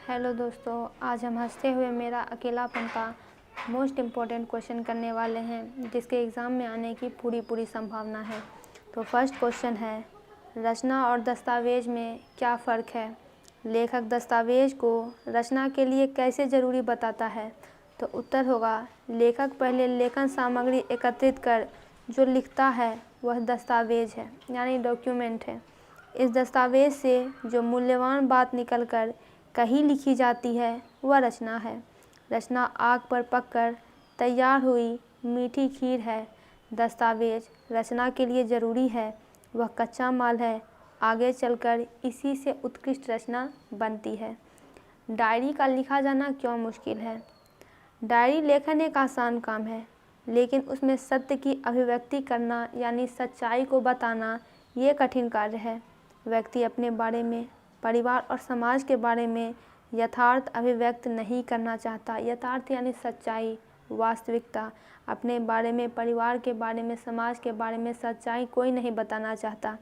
Hello दोस्तों, आज हम हंसते हुए मेरा अकेलापन का मोस्ट इम्पोर्टेंट क्वेश्चन करने वाले हैं जिसके एग्ज़ाम में आने की पूरी संभावना है। तो फर्स्ट क्वेश्चन है, रचना और दस्तावेज में क्या फ़र्क है? लेखक दस्तावेज को रचना के लिए कैसे ज़रूरी बताता है? तो उत्तर होगा, लेखक पहले लेखन सामग्री एकत्रित कर जो लिखता है वह दस्तावेज है, यानी डॉक्यूमेंट है। इस दस्तावेज से जो मूल्यवान बात निकल कर कहीं लिखी जाती है वह रचना है। रचना आग पर पककर तैयार हुई मीठी खीर है। दस्तावेज रचना के लिए ज़रूरी है, वह कच्चा माल है, आगे चलकर इसी से उत्कृष्ट रचना बनती है। डायरी का लिखा जाना क्यों मुश्किल है? डायरी लेखन एक आसान काम है, लेकिन उसमें सत्य की अभिव्यक्ति करना यानी सच्चाई को बताना ये कठिन कार्य है। व्यक्ति अपने बारे में, परिवार और समाज के बारे में यथार्थ अभिव्यक्त नहीं करना चाहता। यथार्थ यानी सच्चाई, वास्तविकता। अपने बारे में, परिवार के बारे में, समाज के बारे में सच्चाई कोई नहीं बताना चाहता।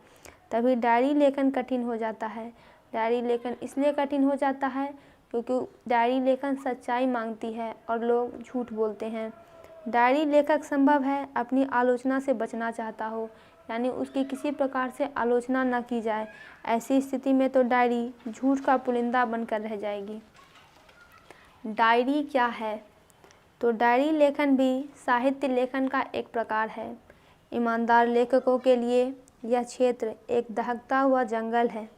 तभी डायरी लेखन कठिन हो जाता है। डायरी लेखन इसलिए कठिन हो जाता है क्योंकि डायरी लेखन सच्चाई मांगती है और लोग झूठ बोलते हैं। डायरी लेखक संभव है अपनी आलोचना से बचना चाहता हो, यानी उसकी किसी प्रकार से आलोचना न की जाए। ऐसी स्थिति में तो डायरी झूठ का पुलिंदा बनकर रह जाएगी। डायरी क्या है? तो डायरी लेखन भी साहित्य लेखन का एक प्रकार है। ईमानदार लेखकों के लिए यह क्षेत्र एक दहकता हुआ जंगल है।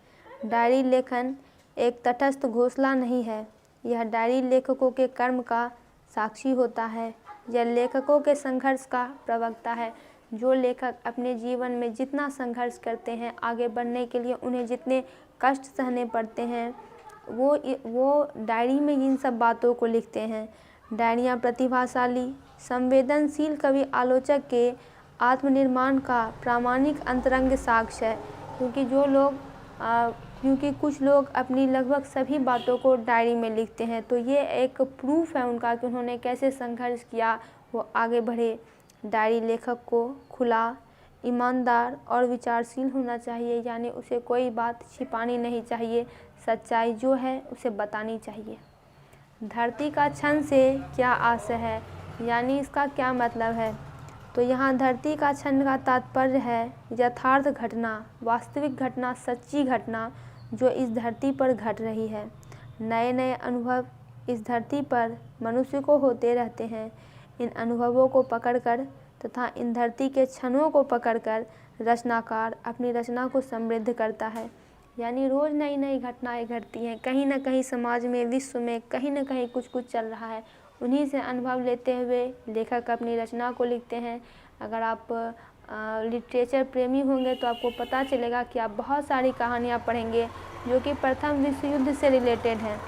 डायरी लेखन एक तटस्थ घोंसला नहीं है, यह डायरी लेखकों के कर्म का साक्षी होता है। यह लेखकों के संघर्ष का प्रवक्ता है। जो लेखक अपने जीवन में जितना संघर्ष करते हैं, आगे बढ़ने के लिए उन्हें जितने कष्ट सहने पड़ते हैं, वो डायरी में इन सब बातों को लिखते हैं। डायरियाँ प्रतिभाशाली, संवेदनशील कवि आलोचक के आत्मनिर्माण का प्रामाणिक अंतरंग साक्ष्य है। क्योंकि कुछ लोग अपनी लगभग सभी बातों को डायरी में लिखते हैं, तो ये एक प्रूफ है उनका कि उन्होंने कैसे संघर्ष किया, वो आगे बढ़े। डायरी लेखक को खुला, ईमानदार और विचारशील होना चाहिए, यानी उसे कोई बात छिपानी नहीं चाहिए। सच्चाई जो है उसे बतानी चाहिए। धरती का क्षण से क्या आशय है, यानी इसका क्या मतलब है? तो यहाँ धरती का क्षण का तात्पर्य है यथार्थ घटना, वास्तविक घटना, सच्ची घटना जो इस धरती पर घट रही है। नए नए अनुभव इस धरती पर मनुष्य को होते रहते हैं। इन अनुभवों को पकड़कर तथा इन धरती के क्षणों को पकड़कर रचनाकार अपनी रचना को समृद्ध करता है। यानी रोज़ नई नई घटनाएं घटती हैं, कहीं ना कहीं समाज में, विश्व में कहीं ना कहीं कुछ चल रहा है। उन्हीं से अनुभव लेते हुए लेखक अपनी रचना को लिखते हैं। अगर आप लिटरेचर प्रेमी होंगे तो आपको पता चलेगा कि आप बहुत सारी कहानियाँ पढ़ेंगे जो कि प्रथम विश्व युद्ध से रिलेटेड हैं।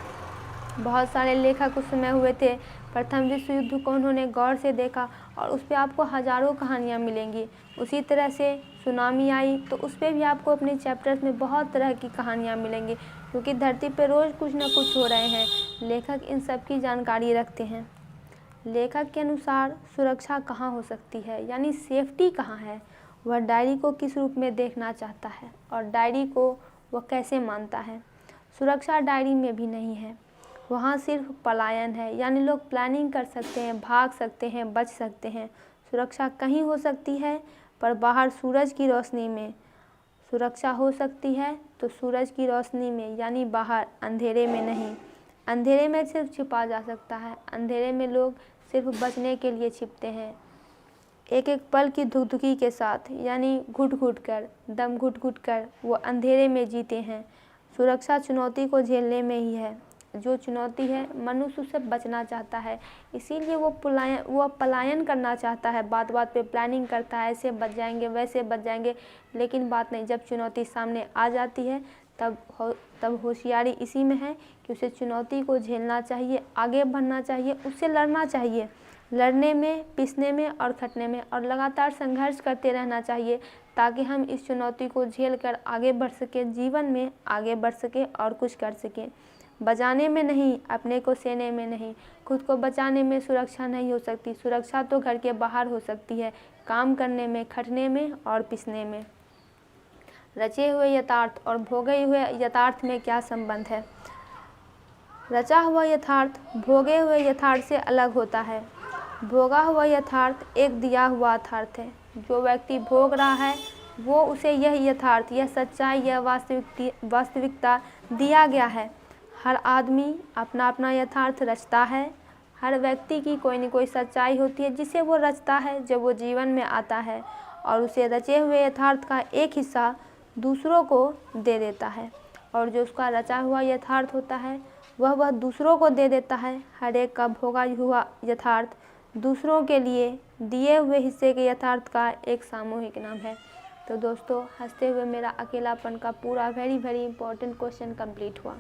बहुत सारे लेखक उस समय हुए थे, प्रथम विश्व युद्ध को उन्होंने गौर से देखा और उस पर आपको हज़ारों कहानियाँ मिलेंगी। उसी तरह से सुनामी आई तो उस पर भी आपको अपने चैप्टर्स में बहुत तरह की कहानियाँ मिलेंगी, क्योंकि धरती पर रोज़ कुछ ना कुछ हो रहे हैं। लेखक इन सब की जानकारी रखते हैं। लेखक के अनुसार सुरक्षा कहाँ हो सकती है, यानी सेफ्टी कहाँ है? वह डायरी को किस रूप में देखना चाहता है और डायरी को वह कैसे मानता है? सुरक्षा डायरी में भी नहीं है, वहाँ सिर्फ पलायन है, यानी लोग प्लानिंग कर सकते हैं, भाग सकते हैं, बच सकते हैं। सुरक्षा कहीं हो सकती है, पर बाहर सूरज की रोशनी में सुरक्षा हो सकती है, तो सूरज की रोशनी में, यानी बाहर, अंधेरे में नहीं। अंधेरे में सिर्फ छिपा जा सकता है, अंधेरे में लोग सिर्फ बचने के लिए छिपते हैं। एक एक पल की धुकधुकी के साथ, यानी घुट घुट कर, दम घुट घुट कर वो अंधेरे में जीते हैं। सुरक्षा चुनौती को झेलने में ही है। जो चुनौती है, मनुष्य उससे बचना चाहता है, इसीलिए वो पलायन करना चाहता है। बात बात पे प्लानिंग करता है, ऐसे बच जाएंगे, वैसे बच जाएंगे। लेकिन बात नहीं, जब चुनौती सामने आ जाती है तब होशियारी इसी में है कि उसे चुनौती को झेलना चाहिए, आगे बढ़ना चाहिए, उससे लड़ना चाहिए। लड़ने में, पिसने में और खटने में और लगातार संघर्ष करते रहना चाहिए, ताकि हम इस चुनौती को झेल कर आगे बढ़ सकें, जीवन में आगे बढ़ सकें और कुछ कर सकें। बचाने में नहीं, अपने को सेने में नहीं। खुद को बचाने में सुरक्षा नहीं हो सकती। सुरक्षा तो घर के बाहर हो सकती है, काम करने में, खटने में और पिसने में। रचे हुए यथार्थ और भोगे हुए यथार्थ में क्या संबंध है? रचा हुआ यथार्थ भोगे हुए यथार्थ से अलग होता है। भोगा हुआ यथार्थ एक दिया हुआ यथार्थ है। जो व्यक्ति भोग रहा है वो उसे यह यथार्थ, यह सच्चाई, यह वास्तविकता दिया गया है। हर आदमी अपना अपना यथार्थ रचता है। हर व्यक्ति की कोई न कोई सच्चाई होती है जिसे वो रचता है जब वो जीवन में आता है, और उसे रचे हुए यथार्थ का एक हिस्सा दूसरों को दे देता है, और जो उसका रचा हुआ यथार्थ होता है वह दूसरों को दे देता है। हर एक का भोगा हुआ यथार्थ दूसरों के लिए दिए हुए हिस्से के यथार्थ का एक सामूहिक नाम है। तो दोस्तों, हंसते हुए मेरा अकेलापन का पूरा वेरी इंपॉर्टेंट क्वेश्चन कंप्लीट हुआ।